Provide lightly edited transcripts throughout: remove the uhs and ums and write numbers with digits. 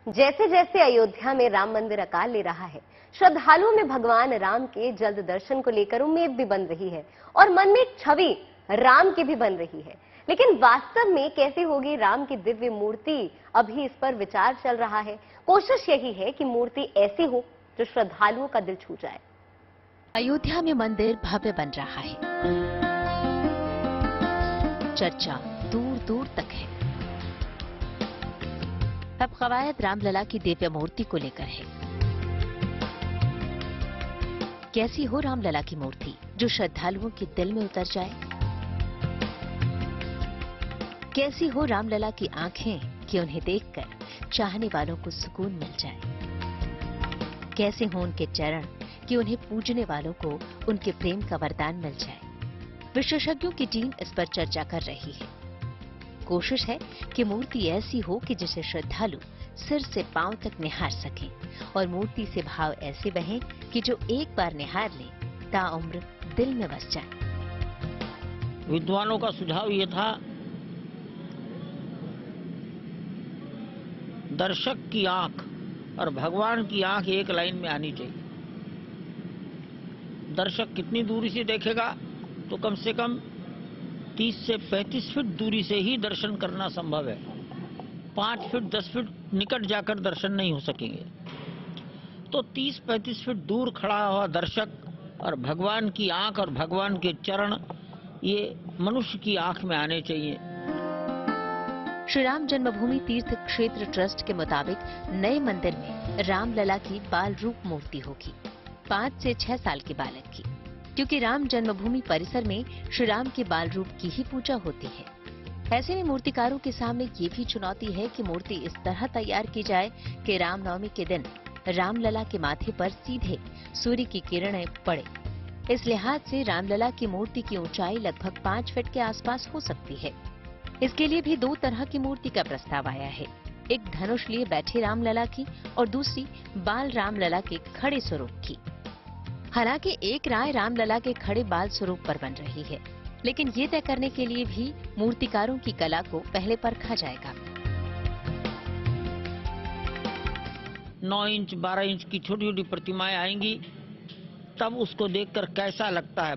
जैसे जैसे अयोध्या में राम मंदिर आकार ले रहा है, श्रद्धालुओं में भगवान राम के जल्द दर्शन को लेकर उम्मीद भी बन रही है और मन में छवि राम की भी बन रही है। लेकिन वास्तव में कैसी होगी राम की दिव्य मूर्ति, अभी इस पर विचार चल रहा है। कोशिश यही है कि मूर्ति ऐसी हो जो श्रद्धालुओं का दिल छू जाए। अयोध्या में मंदिर भव्य बन रहा है। चर्चा दूर दूर तक है। अब कवायद रामलला की दिव्य मूर्ति को लेकर है। कैसी हो रामलला की मूर्ति जो श्रद्धालुओं के दिल में उतर जाए? कैसी हो रामलला की आंखें कि उन्हें देखकर चाहने वालों को सुकून मिल जाए? कैसे हो उनके चरण कि उन्हें पूजने वालों को उनके प्रेम का वरदान मिल जाए? विशेषज्ञों की टीम इस पर चर्चा कर रही है। कोशिश है कि मूर्ति ऐसी हो कि जिसे श्रद्धालु सिर से पांव तक निहार सकें और मूर्ति से भाव ऐसे बहें कि जो एक बार निहार ले ताउम्र दिल में बस जाए। विद्वानों का सुझाव ये था, दर्शक की आंख और भगवान की आंख एक लाइन में आनी चाहिए। दर्शक कितनी दूरी से देखेगा तो कम से कम 30 से 35 फीट दूरी से ही दर्शन करना संभव है। 5 फीट 10 फीट निकट जाकर दर्शन नहीं हो सकेंगे। तो 30-35 फीट दूर खड़ा हुआ दर्शक और भगवान की आंख और भगवान के चरण ये मनुष्य की आंख में आने चाहिए। श्री राम जन्मभूमि तीर्थ क्षेत्र ट्रस्ट के मुताबिक नए मंदिर में रामलला की बाल रूप मूर्ति होगी, 5 से 6 साल के बालक की, क्योंकि राम जन्मभूमि परिसर में श्री राम के बाल रूप की ही पूजा होती है। ऐसे में मूर्तिकारों के सामने ये भी चुनौती है कि मूर्ति इस तरह तैयार की जाए कि रामनवमी के दिन रामलला के माथे पर सीधे सूर्य की किरणें पड़े। इस लिहाज से रामलला की मूर्ति की ऊंचाई लगभग 5 फीट के आसपास हो सकती है। इसके लिए भी 2 तरह की मूर्ति का प्रस्ताव आया है, एक धनुष लिए बैठे रामलला की और दूसरी बाल रामलला के खड़े स्वरूप की। हालांकि एक राय रामलला के खड़े बाल स्वरूप पर बन रही है, लेकिन ये तय करने के लिए भी मूर्तिकारों की कला को पहले परखा जाएगा। 9 इंच 12 इंच की छोटी छोटी प्रतिमाएं आएंगी, तब उसको देखकर कैसा लगता है।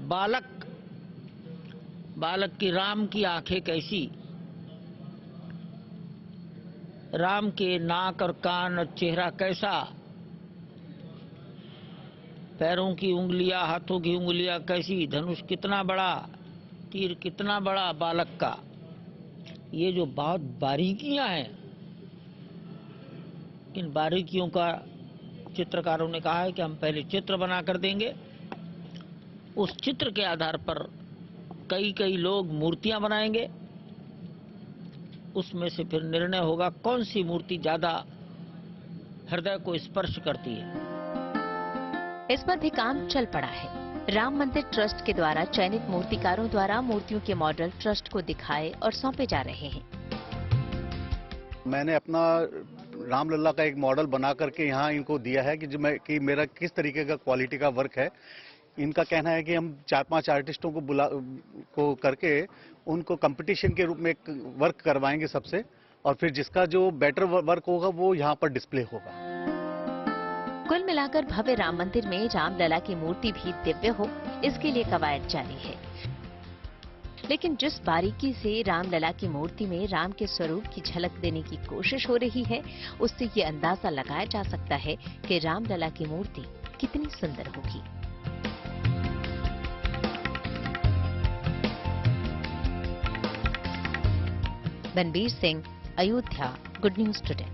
बालक की राम की आंखें कैसी, राम के नाक और कान और चेहरा कैसा, पैरों की उंगलियां हाथों की उंगलियां कैसी, धनुष कितना बड़ा, तीर कितना बड़ा बालक का। ये जो बहुत बारीकियां हैं, इन बारीकियों का चित्रकारों ने कहा है कि हम पहले चित्र बना कर देंगे, उस चित्र के आधार पर कई लोग मूर्तियां बनाएंगे, उसमें से फिर निर्णय होगा कौन सी मूर्ति ज्यादा हृदय को स्पर्श करती है। इस पर भी काम चल पड़ा है। राम मंदिर ट्रस्ट के द्वारा चयनित मूर्तिकारों द्वारा मूर्तियों के मॉडल ट्रस्ट को दिखाए और सौंपे जा रहे हैं। मैंने अपना रामलला का एक मॉडल बना करके यहाँ इनको दिया है कि मेरा किस तरीके का क्वालिटी का वर्क है। इनका कहना है कि हम 4-5 आर्टिस्टों को करके उनको कंपटीशन के रूप में एक वर्क करवाएंगे सबसे, और फिर जिसका जो बेटर वर्क होगा वो यहाँ पर डिस्प्ले होगा। कुल मिलाकर भव्य राम मंदिर में रामलला की मूर्ति भी दिव्य हो, इसके लिए कवायद जारी है। लेकिन जिस बारीकी से रामलला की मूर्ति में राम के स्वरूप की झलक देने की कोशिश हो रही है, उससे ये अंदाजा लगाया जा सकता है कि रामलला की मूर्ति कितनी सुंदर होगी। Banbir Singh, Ayodhya, good news today.